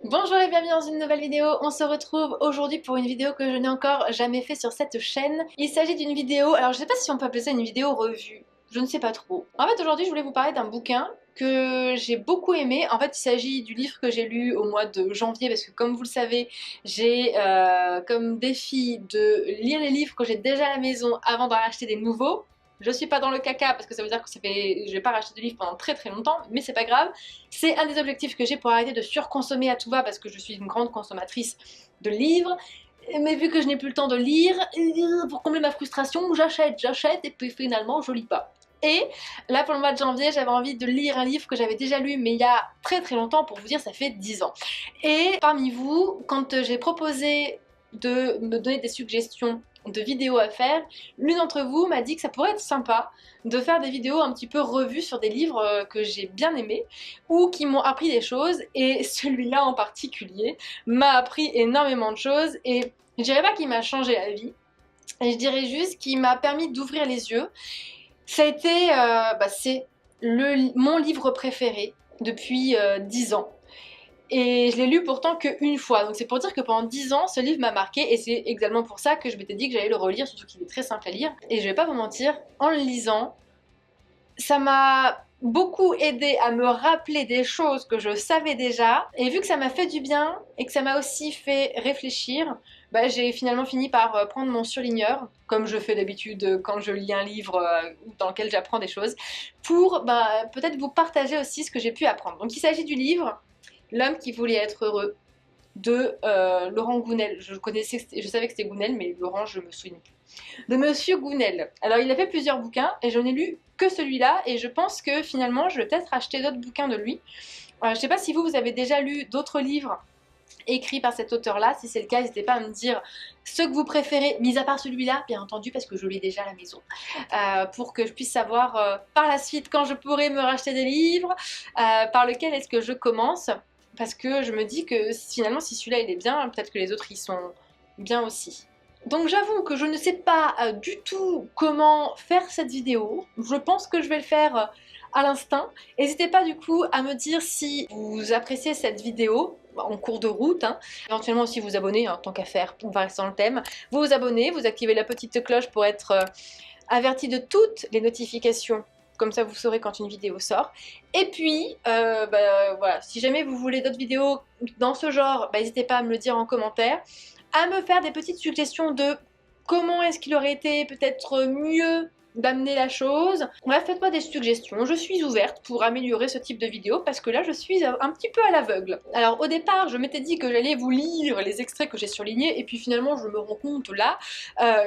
Bonjour et bienvenue dans une nouvelle vidéo. On se retrouve aujourd'hui pour une vidéo que je n'ai encore jamais fait sur cette chaîne. Il s'agit d'une vidéo, alors je sais pas si on peut appeler ça une vidéo revue, je ne sais pas trop. En fait aujourd'hui je voulais vous parler d'un bouquin que j'ai beaucoup aimé. En fait il s'agit du livre que j'ai lu au mois de janvier parce que comme vous le savez j'ai comme défi de lire les livres que j'ai déjà à la maison avant d'en racheter des nouveaux. Je suis pas dans le caca parce que ça veut dire que je vais pas racheter de livres pendant très longtemps, mais c'est pas grave. C'est un des objectifs que j'ai pour arrêter de surconsommer à tout va parce que je suis une grande consommatrice de livres. Mais vu que je n'ai plus le temps de lire, pour combler ma frustration, j'achète et puis finalement je lis pas. Et là pour le mois de janvier j'avais envie de lire un livre que j'avais déjà lu mais il y a très longtemps, pour vous dire ça fait 10 ans. Et parmi vous, quand j'ai proposé de me donner des suggestions de vidéos à faire, l'une d'entre vous m'a dit que ça pourrait être sympa de faire des vidéos un petit peu revues sur des livres que j'ai bien aimés ou qui m'ont appris des choses, et celui-là en particulier m'a appris énormément de choses, et je dirais pas qu'il m'a changé la vie, et je dirais juste qu'il m'a permis d'ouvrir les yeux. Ça a été, c'est mon livre préféré depuis 10 ans. Et je l'ai lu pourtant qu'une fois, donc c'est pour dire que pendant 10 ans, ce livre m'a marqué, et c'est également pour ça que je m'étais dit que j'allais le relire, surtout qu'il est très simple à lire. Et je vais pas vous mentir, en le lisant, ça m'a beaucoup aidé à me rappeler des choses que je savais déjà, et vu que ça m'a fait du bien, et que ça m'a aussi fait réfléchir, j'ai finalement fini par prendre mon surligneur, comme je fais d'habitude quand je lis un livre dans lequel j'apprends des choses, pour peut-être vous partager aussi ce que j'ai pu apprendre. Donc il s'agit du livre L'homme qui voulait être heureux de Laurent Gounel. Je savais que c'était Gounel, mais Laurent, je me souviens plus. De Monsieur Gounel. Alors, il a fait plusieurs bouquins et je n'ai lu que celui-là, et je pense que finalement, je vais peut-être acheter d'autres bouquins de lui. Je sais pas si vous avez déjà lu d'autres livres écrits par cet auteur-là. Si c'est le cas, n'hésitez pas à me dire ce que vous préférez, mis à part celui-là, bien entendu, parce que je l'ai déjà à la maison, pour que je puisse savoir par la suite, quand je pourrai me racheter des livres, par lequel est-ce que je commence. Parce que je me dis que finalement, si celui-là il est bien, peut-être que les autres ils sont bien aussi. Donc j'avoue que je ne sais pas du tout comment faire cette vidéo. Je pense que je vais le faire à l'instinct. N'hésitez pas du coup à me dire si vous appréciez cette vidéo en cours de route, hein. Éventuellement aussi vous abonner, hein, tant qu'à faire, on va rester dans le thème. Vous vous abonnez, vous activez la petite cloche pour être averti de toutes les notifications. Comme ça vous saurez quand une vidéo sort. Et puis, voilà, si jamais vous voulez d'autres vidéos dans ce genre, n'hésitez pas à me le dire en commentaire, à me faire des petites suggestions de comment est-ce qu'il aurait été peut-être mieux d'amener la chose. Bref, faites-moi des suggestions, je suis ouverte pour améliorer ce type de vidéo parce que là je suis un petit peu à l'aveugle. Alors au départ je m'étais dit que j'allais vous lire les extraits que j'ai surlignés, et puis finalement je me rends compte là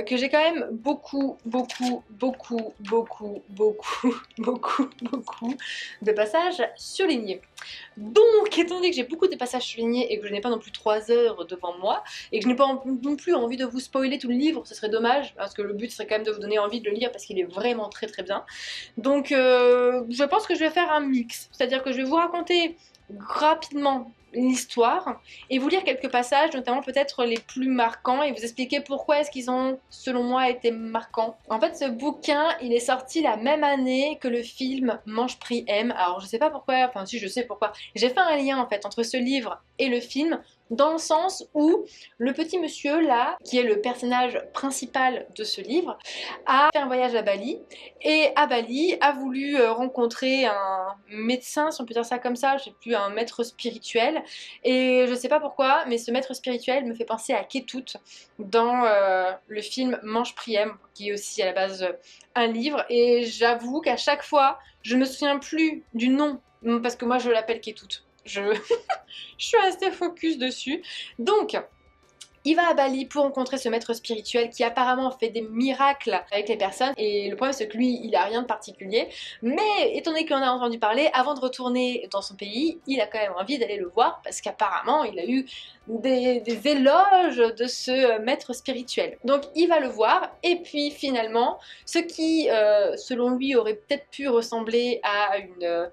que j'ai quand même beaucoup de passages surlignés. Donc étant donné que j'ai beaucoup de passages surlignés et que je n'ai pas non plus 3 heures devant moi, et que je n'ai pas non plus envie de vous spoiler tout le livre, ce serait dommage, parce que le but serait quand même de vous donner envie de le lire parce qu'il est vraiment très bien. Donc je pense que je vais faire un mix, c'est-à-dire que je vais vous raconter rapidement l'histoire et vous lire quelques passages, notamment peut-être les plus marquants, et vous expliquer pourquoi est-ce qu'ils ont, selon moi, été marquants. En fait, ce bouquin, il est sorti la même année que le film Mange Prix M. Alors, je sais pas pourquoi, enfin si, je sais pourquoi. J'ai fait un lien, en fait, entre ce livre et le film, dans le sens où le petit monsieur, là, qui est le personnage principal de ce livre, a fait un voyage à Bali, et à Bali a voulu rencontrer un médecin, si on peut dire ça comme ça, je sais plus, un maître spirituel, et je sais pas pourquoi, mais ce maître spirituel me fait penser à Ketut dans le film Mange Priem, qui est aussi à la base un livre, et j'avoue qu'à chaque fois, je me souviens plus du nom, parce que moi je l'appelle Ketut. Je suis restée focus dessus. Donc, il va à Bali pour rencontrer ce maître spirituel qui apparemment fait des miracles avec les personnes, et le problème c'est que lui il a rien de particulier, mais étant donné qu'il en a entendu parler, avant de retourner dans son pays il a quand même envie d'aller le voir parce qu'apparemment il a eu des éloges de ce maître spirituel. Donc il va le voir, et puis finalement ce qui selon lui aurait peut-être pu ressembler à une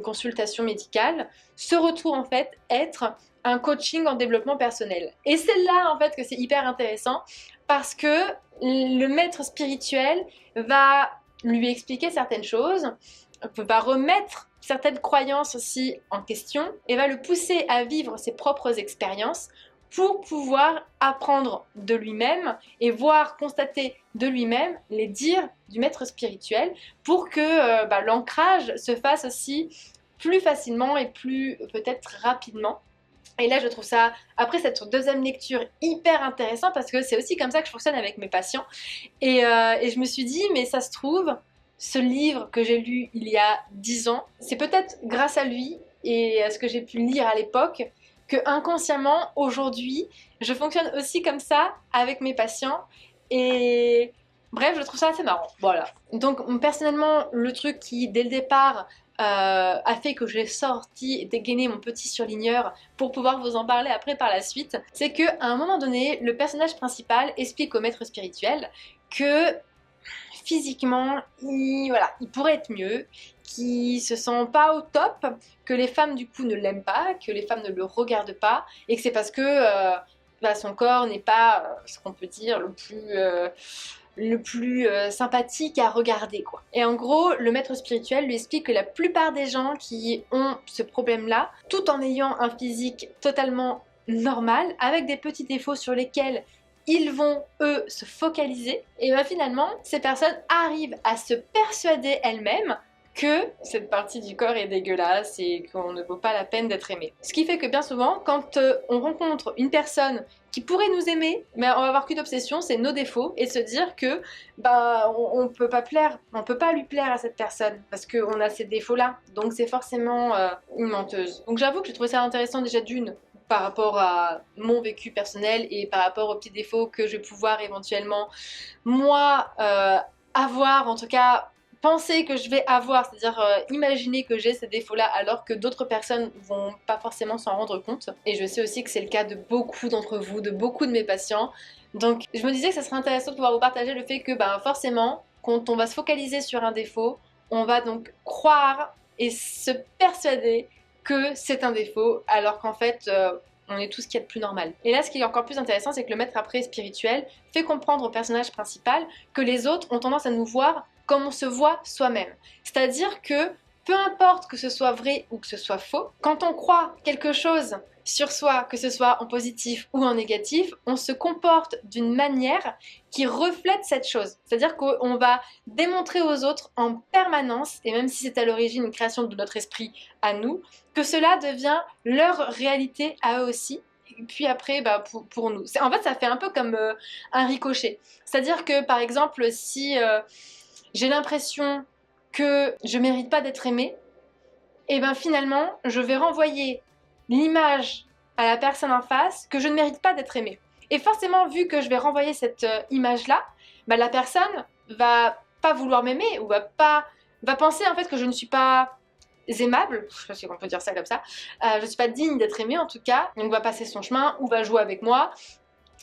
consultation médicale se retrouve en fait être un coaching en développement personnel. Et c'est là en fait que c'est hyper intéressant, parce que le maître spirituel va lui expliquer certaines choses, va remettre certaines croyances aussi en question et va le pousser à vivre ses propres expériences pour pouvoir apprendre de lui-même et voir, constater de lui-même les dires du maître spirituel pour que l'ancrage se fasse aussi plus facilement et plus peut-être rapidement. Et là, je trouve ça, après cette deuxième lecture, hyper intéressant parce que c'est aussi comme ça que je fonctionne avec mes patients. Et je me suis dit, mais ça se trouve, ce livre que j'ai lu il y a 10 ans, c'est peut-être grâce à lui et à ce que j'ai pu lire à l'époque que inconsciemment, aujourd'hui, je fonctionne aussi comme ça avec mes patients. Et bref, je trouve ça assez marrant. Voilà. Donc, personnellement, le truc qui, dès le départ, a fait que j'ai sorti et dégainé mon petit surligneur pour pouvoir vous en parler après par la suite, c'est qu'à un moment donné, le personnage principal explique au maître spirituel que physiquement, il pourrait être mieux, qu'il se sent pas au top, que les femmes du coup ne l'aiment pas, que les femmes ne le regardent pas, et que c'est parce que son corps n'est pas ce qu'on peut dire le plus sympathique à regarder quoi. Et en gros, le maître spirituel lui explique que la plupart des gens qui ont ce problème-là, tout en ayant un physique totalement normal, avec des petits défauts sur lesquels ils vont, eux, se focaliser, et finalement, ces personnes arrivent à se persuader elles-mêmes que cette partie du corps est dégueulasse et qu'on ne vaut pas la peine d'être aimé. Ce qui fait que bien souvent, quand on rencontre une personne qui pourrait nous aimer, mais on va avoir qu'une obsession, c'est nos défauts, et se dire que on peut pas lui plaire à cette personne parce qu'on a ces défauts-là, donc c'est forcément une menteuse. Donc j'avoue que j'ai trouvé ça intéressant déjà d'une par rapport à mon vécu personnel et par rapport aux petits défauts que je vais pouvoir éventuellement moi avoir, en tout cas penser que je vais avoir, c'est-à-dire imaginer que j'ai ces défauts-là alors que d'autres personnes vont pas forcément s'en rendre compte. Et je sais aussi que c'est le cas de beaucoup d'entre vous, de beaucoup de mes patients. Donc je me disais que ça serait intéressant de pouvoir vous partager le fait que forcément, quand on va se focaliser sur un défaut, on va donc croire et se persuader que c'est un défaut, alors qu'en fait, on est tout ce qu'il y a de plus normal. Et là, ce qui est encore plus intéressant, c'est que le maître après spirituel fait comprendre au personnage principal que les autres ont tendance à nous voir comme on se voit soi-même. C'est-à-dire que peu importe que ce soit vrai ou que ce soit faux, quand on croit quelque chose sur soi, que ce soit en positif ou en négatif, on se comporte d'une manière qui reflète cette chose. C'est-à-dire qu'on va démontrer aux autres en permanence, et même si c'est à l'origine une création de notre esprit à nous, que cela devient leur réalité à eux aussi. Et puis après, pour nous. En fait, ça fait un peu comme un ricochet. C'est-à-dire que, par exemple, si j'ai l'impression que je mérite pas d'être aimée, et finalement, je vais renvoyer l'image à la personne en face que je ne mérite pas d'être aimée. Et forcément, vu que je vais renvoyer cette image-là, la personne va pas vouloir m'aimer ou va penser en fait que je ne suis pas aimable, je sais pas si on peut dire ça comme ça, je suis pas digne d'être aimée en tout cas, donc va passer son chemin ou va jouer avec moi.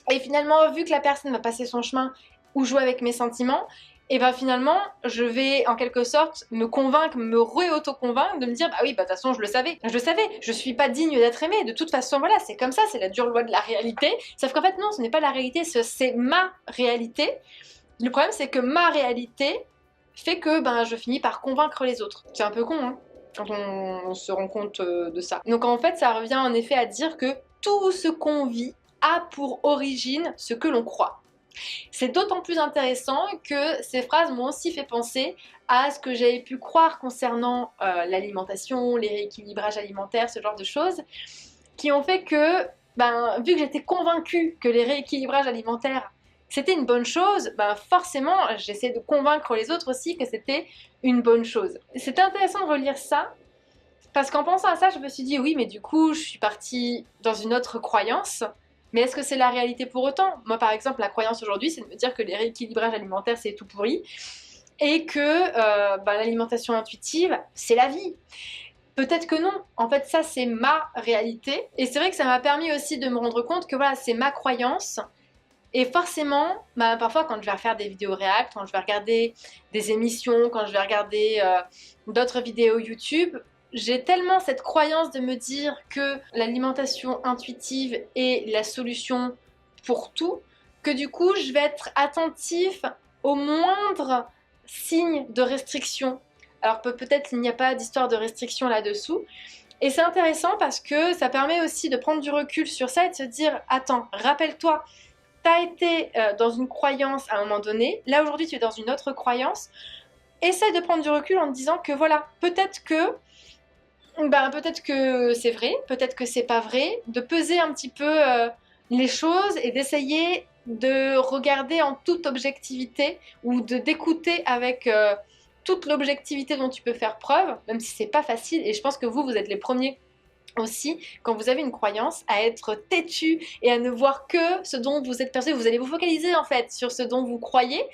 Et finalement, vu que la personne va passer son chemin ou jouer avec mes sentiments, et finalement, je vais en quelque sorte me convaincre, me re-auto-convaincre, de me dire bah oui, de toute façon, je le savais, je suis pas digne d'être aimée, de toute façon, voilà, c'est comme ça, c'est la dure loi de la réalité, sauf qu'en fait, non, ce n'est pas la réalité, c'est ma réalité. Le problème, c'est que ma réalité fait que je finis par convaincre les autres. C'est un peu con, hein, quand on se rend compte de ça. Donc en fait, ça revient en effet à dire que tout ce qu'on vit a pour origine ce que l'on croit. C'est d'autant plus intéressant que ces phrases m'ont aussi fait penser à ce que j'avais pu croire concernant l'alimentation, les rééquilibrages alimentaires, ce genre de choses, qui ont fait que, vu que j'étais convaincue que les rééquilibrages alimentaires c'était une bonne chose, forcément j'essaie de convaincre les autres aussi que c'était une bonne chose. C'était intéressant de relire ça, parce qu'en pensant à ça, je me suis dit oui, mais du coup, je suis partie dans une autre croyance. Mais est-ce que c'est la réalité pour autant? Moi, par exemple, la croyance aujourd'hui, c'est de me dire que les rééquilibrages alimentaires, c'est tout pourri, et que l'alimentation intuitive, c'est la vie. Peut-être que non. En fait, ça, c'est ma réalité. Et c'est vrai que ça m'a permis aussi de me rendre compte que voilà, c'est ma croyance. Et forcément, parfois quand je vais faire des vidéos react, quand je vais regarder des émissions, quand je vais regarder d'autres vidéos YouTube, j'ai tellement cette croyance de me dire que l'alimentation intuitive est la solution pour tout, que du coup je vais être attentif au moindre signe de restriction, Alors peut-être il n'y a pas d'histoire de restriction là-dessous. Et c'est intéressant parce que ça permet aussi de prendre du recul sur ça et de se dire, attends, rappelle-toi, t'as été dans une croyance à un moment donné, là aujourd'hui tu es dans une autre croyance, essaye de prendre du recul en te disant que voilà, peut-être que c'est vrai, peut-être que c'est pas vrai, de peser un petit peu les choses et d'essayer de regarder en toute objectivité ou d'écouter avec toute l'objectivité dont tu peux faire preuve, même si c'est pas facile. Et je pense que vous êtes les premiers aussi, quand vous avez une croyance, à être têtu et à ne voir que ce dont vous êtes persuadé. Vous allez vous focaliser en fait sur ce dont vous croyez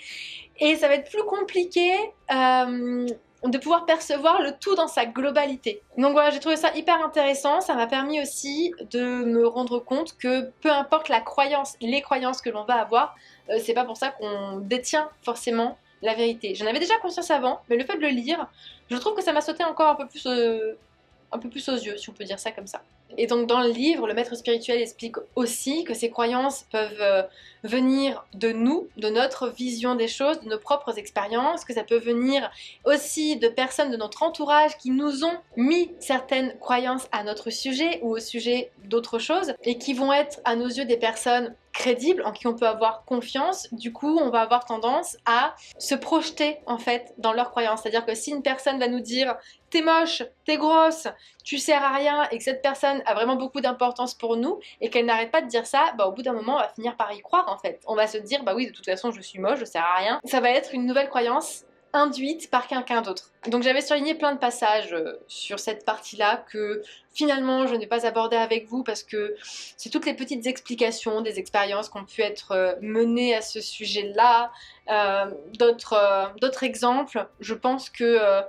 et ça va être plus compliqué de pouvoir percevoir le tout dans sa globalité. Donc voilà, j'ai trouvé ça hyper intéressant. Ça m'a permis aussi de me rendre compte que peu importe la croyance, les croyances que l'on va avoir, c'est pas pour ça qu'on détient forcément la vérité. J'en avais déjà conscience avant, mais le fait de le lire, je trouve que ça m'a sauté encore un peu plus aux yeux, si on peut dire ça comme ça. Et donc dans le livre, le maître spirituel explique aussi que ces croyances peuvent venir de nous, de notre vision des choses, de nos propres expériences, que ça peut venir aussi de personnes de notre entourage qui nous ont mis certaines croyances à notre sujet ou au sujet d'autres choses et qui vont être à nos yeux des personnes crédibles, en qui on peut avoir confiance. Du coup, on va avoir tendance à se projeter en fait dans leurs croyances. C'est-à-dire que si une personne va nous dire t'es moche, t'es grosse, tu sers à rien et que cette personne a vraiment beaucoup d'importance pour nous et qu'elle n'arrête pas de dire ça, bah au bout d'un moment on va finir par y croire en fait. On va se dire bah oui de toute façon je suis moche, je sers à rien. Ça va être une nouvelle croyance induite par quelqu'un d'autre. Donc j'avais surligné plein de passages sur cette partie-là que finalement je n'ai pas abordé avec vous parce que c'est toutes les petites explications des expériences qui ont pu être menées à ce sujet-là. D'autres exemples, je pense que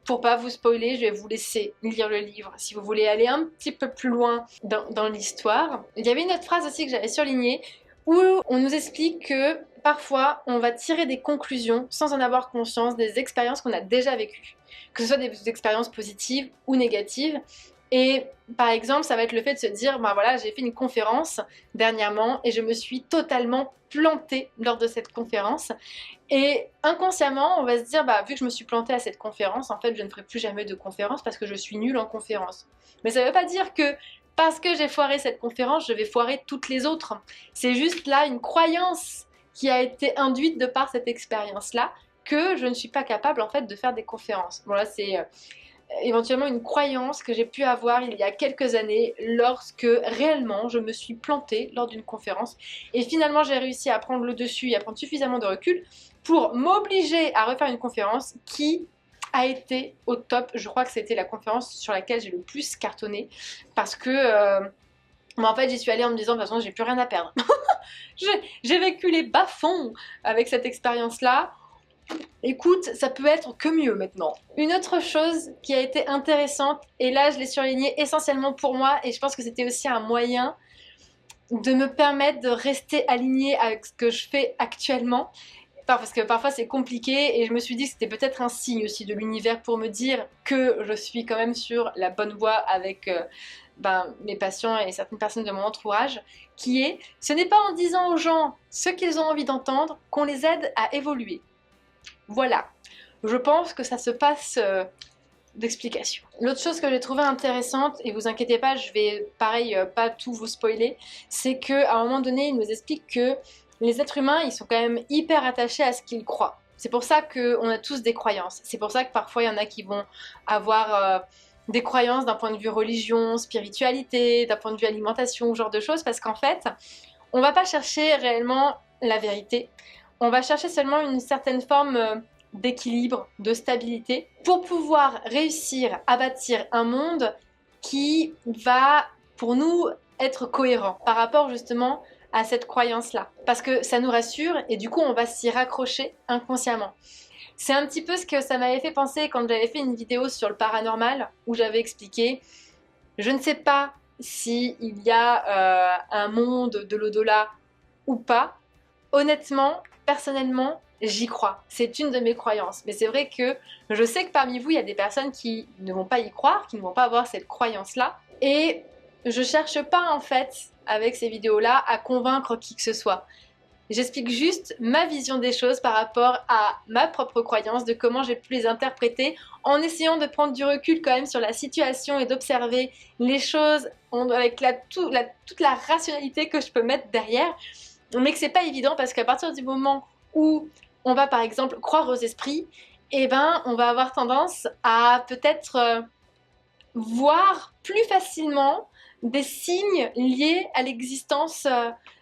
pour pas vous spoiler, je vais vous laisser lire le livre si vous voulez aller un petit peu plus loin dans l'histoire. Il y avait une autre phrase aussi que j'avais surlignée où on nous explique que parfois on va tirer des conclusions sans en avoir conscience des expériences qu'on a déjà vécues, que ce soit des expériences positives ou négatives. Et par exemple, ça va être le fait de se dire, ben voilà, j'ai fait une conférence dernièrement et je me suis totalement plantée lors de cette conférence. Et inconsciemment, on va se dire, bah vu que je me suis plantée à cette conférence, en fait, je ne ferai plus jamais de conférence parce que je suis nulle en conférence. Mais ça ne veut pas dire que parce que j'ai foiré cette conférence, je vais foirer toutes les autres. C'est juste là une croyance qui a été induite de par cette expérience-là que je ne suis pas capable en fait de faire des conférences. Bon là c'est éventuellement une croyance que j'ai pu avoir il y a quelques années lorsque réellement je me suis plantée lors d'une conférence et finalement j'ai réussi à prendre le dessus et à prendre suffisamment de recul pour m'obliger à refaire une conférence qui a été au top. Je crois que c'était la conférence sur laquelle j'ai le plus cartonné parce que en fait j'y suis allée en me disant de toute façon j'ai plus rien à perdre. J'ai vécu les bas-fonds avec cette expérience là. Écoute, ça peut être que mieux maintenant. Une autre chose qui a été intéressante, et là je l'ai surligné essentiellement pour moi, et je pense que c'était aussi un moyen de me permettre de rester alignée avec ce que je fais actuellement, parce que parfois c'est compliqué, et je me suis dit que c'était peut-être un signe aussi de l'univers pour me dire que je suis quand même sur la bonne voie avec mes patients et certaines personnes de mon entourage, qui est, ce n'est pas en disant aux gens ce qu'ils ont envie d'entendre qu'on les aide à évoluer. Voilà, je pense que ça se passe d'explication. L'autre chose que j'ai trouvé intéressante, et vous inquiétez pas, je vais pareil pas tout vous spoiler, c'est qu'à un moment donné, il nous explique que les êtres humains, ils sont quand même hyper attachés à ce qu'ils croient. C'est pour ça qu'on a tous des croyances. C'est pour ça que parfois il y en a qui vont avoir des croyances d'un point de vue religion, spiritualité, d'un point de vue alimentation, ce genre de choses, parce qu'en fait, on va pas chercher réellement la vérité. On va chercher seulement une certaine forme d'équilibre, de stabilité, pour pouvoir réussir à bâtir un monde qui va, pour nous, être cohérent par rapport justement à cette croyance-là. Parce que ça nous rassure et du coup, on va s'y raccrocher inconsciemment. C'est un petit peu ce que ça m'avait fait penser quand j'avais fait une vidéo sur le paranormal, où j'avais expliqué, je ne sais pas s'il y a un monde de l'au-delà ou pas. Honnêtement, personnellement, j'y crois. C'est une de mes croyances. Mais c'est vrai que je sais que parmi vous, il y a des personnes qui ne vont pas y croire, qui ne vont pas avoir cette croyance-là. Et je cherche pas, en fait, avec ces vidéos-là, à convaincre qui que ce soit. J'explique juste ma vision des choses par rapport à ma propre croyance, de comment j'ai pu les interpréter, en essayant de prendre du recul quand même sur la situation et d'observer les choses avec toute la rationalité que je peux mettre derrière. Mais que c'est pas évident parce qu'à partir du moment où on va par exemple croire aux esprits, eh ben on va avoir tendance à peut-être voir plus facilement des signes liés à l'existence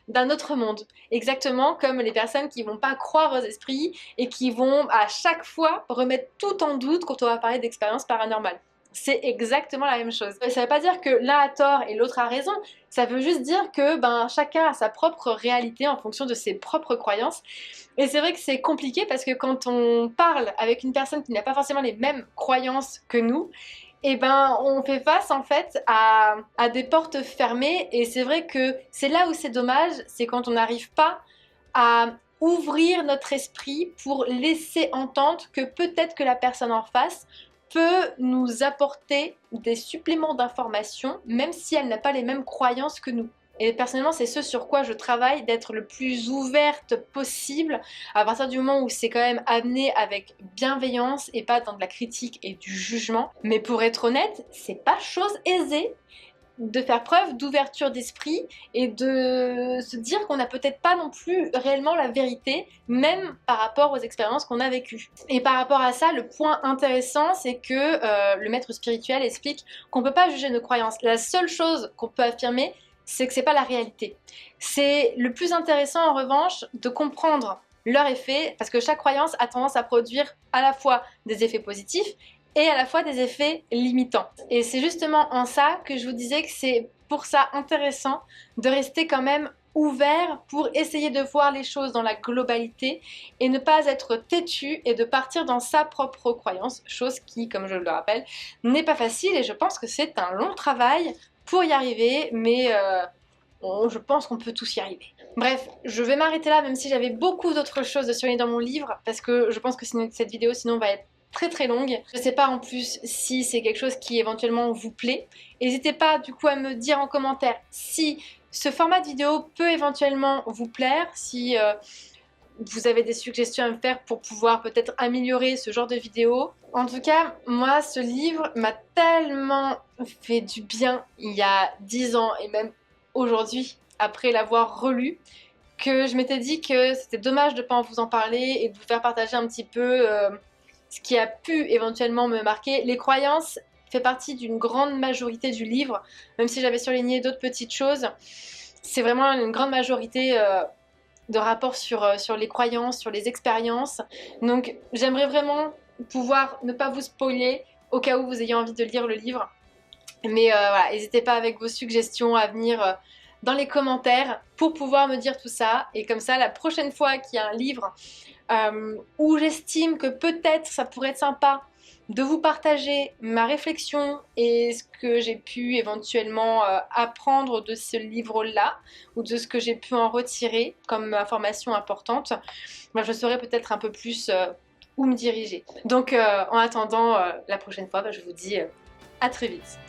d'un autre monde. Exactement comme les personnes qui vont pas croire aux esprits et qui vont à chaque fois remettre tout en doute quand on va parler d'expériences paranormales. C'est exactement la même chose. Ça veut pas dire que l'un a tort et l'autre a raison, ça veut juste dire que chacun a sa propre réalité en fonction de ses propres croyances. Et c'est vrai que c'est compliqué parce que quand on parle avec une personne qui n'a pas forcément les mêmes croyances que nous, eh ben, on fait face en fait à des portes fermées et c'est vrai que c'est là où c'est dommage, c'est quand on n'arrive pas à ouvrir notre esprit pour laisser entendre que peut-être que la personne en face peut nous apporter des suppléments d'informations même si elle n'a pas les mêmes croyances que nous. Et personnellement, c'est ce sur quoi je travaille, d'être le plus ouverte possible à partir du moment où c'est quand même amené avec bienveillance et pas dans de la critique et du jugement. Mais pour être honnête, c'est pas chose aisée de faire preuve d'ouverture d'esprit et de se dire qu'on n'a peut-être pas non plus réellement la vérité, même par rapport aux expériences qu'on a vécues. Et par rapport à ça, le point intéressant, c'est que le maître spirituel explique qu'on ne peut pas juger nos croyances. La seule chose qu'on peut affirmer, c'est que c'est pas la réalité. C'est le plus intéressant en revanche de comprendre leur effet, parce que chaque croyance a tendance à produire à la fois des effets positifs et à la fois des effets limitants. Et c'est justement en ça que je vous disais que c'est pour ça intéressant de rester quand même ouvert pour essayer de voir les choses dans la globalité et ne pas être têtu et de partir dans sa propre croyance, chose qui, comme je le rappelle, n'est pas facile et je pense que c'est un long travail pour y arriver, mais je pense qu'on peut tous y arriver. Bref, je vais m'arrêter là, même si j'avais beaucoup d'autres choses à surligner dans mon livre, parce que je pense que cette vidéo sinon va être très très longue. Je sais pas en plus si c'est quelque chose qui éventuellement vous plaît. N'hésitez pas du coup à me dire en commentaire si ce format de vidéo peut éventuellement vous plaire, si vous avez des suggestions à me faire pour pouvoir peut-être améliorer ce genre de vidéo. En tout cas, moi, ce livre m'a tellement fait du bien il y a 10 ans et même aujourd'hui, après l'avoir relu, que je m'étais dit que c'était dommage de ne pas vous en parler et de vous faire partager un petit peu ce qui a pu éventuellement me marquer. Les croyances fait partie d'une grande majorité du livre, même si j'avais surligné d'autres petites choses. C'est vraiment une grande majorité de rapports sur les croyances, sur les expériences. Donc j'aimerais vraiment pouvoir ne pas vous spoiler au cas où vous ayez envie de lire le livre. Mais voilà, n'hésitez pas avec vos suggestions à venir dans les commentaires pour pouvoir me dire tout ça. Et comme ça, la prochaine fois qu'il y a un livre où j'estime que peut-être ça pourrait être sympa de vous partager ma réflexion et ce que j'ai pu éventuellement apprendre de ce livre-là ou de ce que j'ai pu en retirer comme information importante, je saurai peut-être un peu plus où me diriger. Donc en attendant la prochaine fois, je vous dis à très vite.